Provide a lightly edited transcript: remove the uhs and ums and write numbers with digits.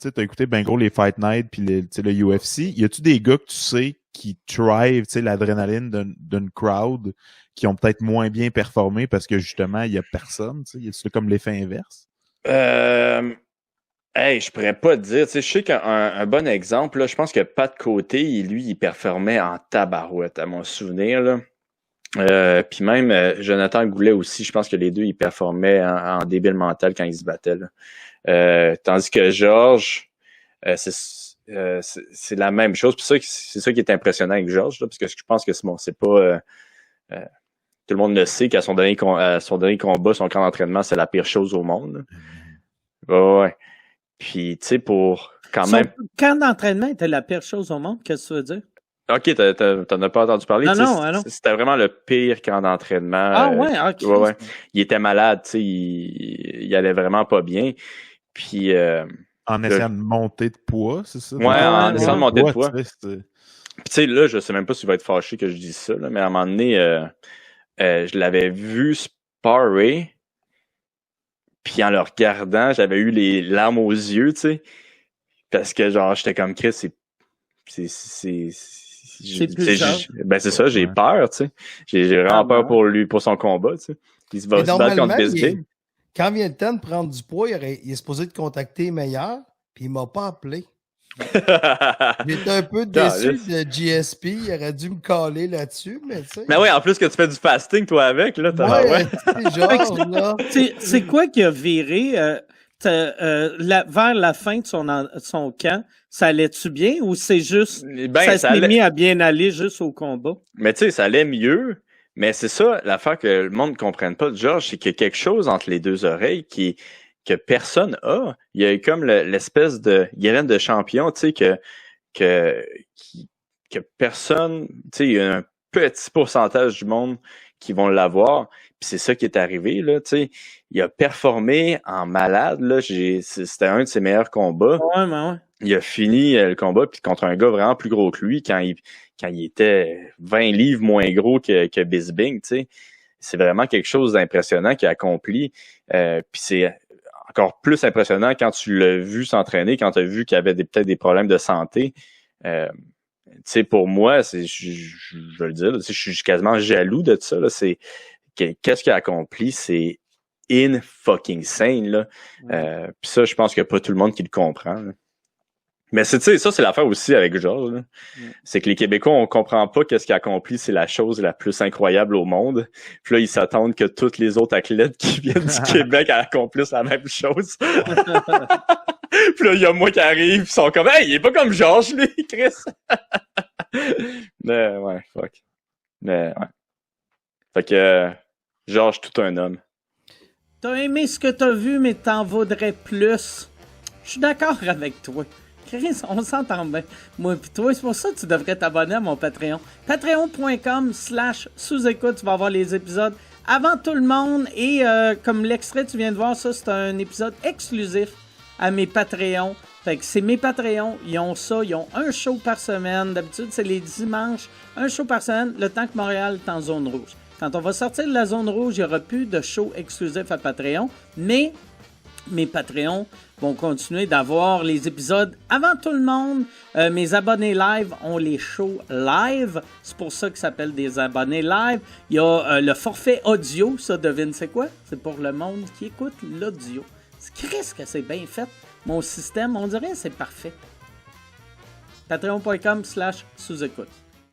sais, t'as écouté ben gros les Fight Night puis le UFC. Y a-tu des gars que tu sais qui thrive, tu sais, l'adrénaline d'une crowd qui ont peut-être moins bien performé parce que justement, il y a personne, tu sais? Y a-tu comme l'effet inverse? Hey, je pourrais pas te dire. Tu sais, je sais qu'un bon exemple, là, je pense que Pat Côté, lui, il performait en tabarouette, à mon souvenir, là. Puis même Jonathan Goulet aussi, je pense que les deux, ils performaient en débile mental quand ils se battaient, là. Tandis que Georges, c'est la même chose. Puis c'est ça qui est impressionnant avec Georges, là, parce que je pense que c'est pas... tout le monde le sait qu'à son dernier combat, son camp d'entraînement, c'est la pire chose au monde, là. Ouais. Puis, tu sais, pour quand même... Camp d'entraînement était la pire chose au monde, qu'est-ce que tu veux dire? OK, t'en as pas entendu parler? Non. C'était vraiment le pire camp d'entraînement. Ah ouais, OK. Ouais. Il était malade, tu sais, il allait vraiment pas bien. Puis... en essayant de monter de poids, c'est ça? Ouais, en essayant de monter de poids. Puis tu sais, là, je sais même pas s'il va être fâché que je dise ça, là, mais à un moment donné, je l'avais vu sparrer, puis en le regardant, j'avais eu les larmes aux yeux, tu sais, parce que genre, j'étais comme Chris, c'est ça, j'ai peur, tu sais. J'ai vraiment peur pour lui, pour son combat, tu sais. Il se va se battre contre Bisping. Quand vient le temps de prendre du poids, il est supposé te contacter meilleur, puis il m'a pas appelé. J'étais un peu déçu de GSP, il aurait dû me caler là-dessus, mais tu sais. Mais oui, en plus que tu fais du fasting, toi, avec, là, c'est quoi qui a viré vers la fin de son camp? Ça allait-tu bien ou c'est juste ça s'est mis à bien aller juste au combat? Mais tu sais, ça allait mieux. Mais c'est ça, l'affaire que le monde ne comprenne pas de Georges, c'est qu'il y a quelque chose entre les deux oreilles que personne a. Il y a comme l'espèce de graine de champion, tu sais, que personne, tu sais, il y a un petit pourcentage du monde qui vont l'avoir. Puis c'est ça qui est arrivé, là, tu sais. Il a performé en malade, là. C'était un de ses meilleurs combats. Ouais. Il a fini le combat puis contre un gars vraiment plus gros que lui quand il était 20 livres moins gros que Bisping, tu sais. C'est vraiment quelque chose d'impressionnant qu'il a accompli. Puis c'est encore plus impressionnant quand tu l'as vu s'entraîner, quand tu as vu qu'il avait peut-être des problèmes de santé. Tu sais, pour moi, je veux le dire, je suis quasiment jaloux de ça. Là. Qu'est-ce qu'il a accompli? C'est in-fucking-sane. Là. Puis ça, je pense qu'il n'y a pas tout le monde qui le comprend. Là. Mais ça, c'est l'affaire aussi avec Georges. Là. C'est que les Québécois, on comprend pas qu'est-ce qu'il a accompli, c'est la chose la plus incroyable au monde. Puis là, ils s'attendent que tous les autres athlètes qui viennent du Québec accomplissent la même chose. Puis là, il y a moi qui arrive, ils sont comme « Hey, il est pas comme Georges, lui, Chris! » Mais ouais, fuck. Mais ouais. Fait que Georges, tout un homme. T'as aimé ce que t'as vu, mais t'en vaudrais plus. Je suis d'accord avec toi. Chris, on s'entend bien. Moi pis toi, c'est pour ça que tu devrais t'abonner à mon Patreon. Patreon.com/sous-écoute, tu vas avoir les épisodes avant tout le monde. Et comme l'extrait tu viens de voir, ça c'est un épisode exclusif à mes Patreons. Fait que c'est mes Patreons, ils ont ça, ils ont un show par semaine. D'habitude, c'est les dimanches, un show par semaine, le temps que Montréal est en zone rouge. Quand on va sortir de la zone rouge, il n'y aura plus de show exclusif à Patreon, mais mes Patreons vont continuer d'avoir les épisodes avant tout le monde. Mes abonnés live ont les shows live. C'est pour ça que ça s'appelle des abonnés live. Il y a le forfait audio, ça devine c'est quoi? C'est pour le monde qui écoute l'audio. Qu'est-ce que c'est bien fait? Mon système, on dirait c'est parfait. Patreon.com/sous-écoute.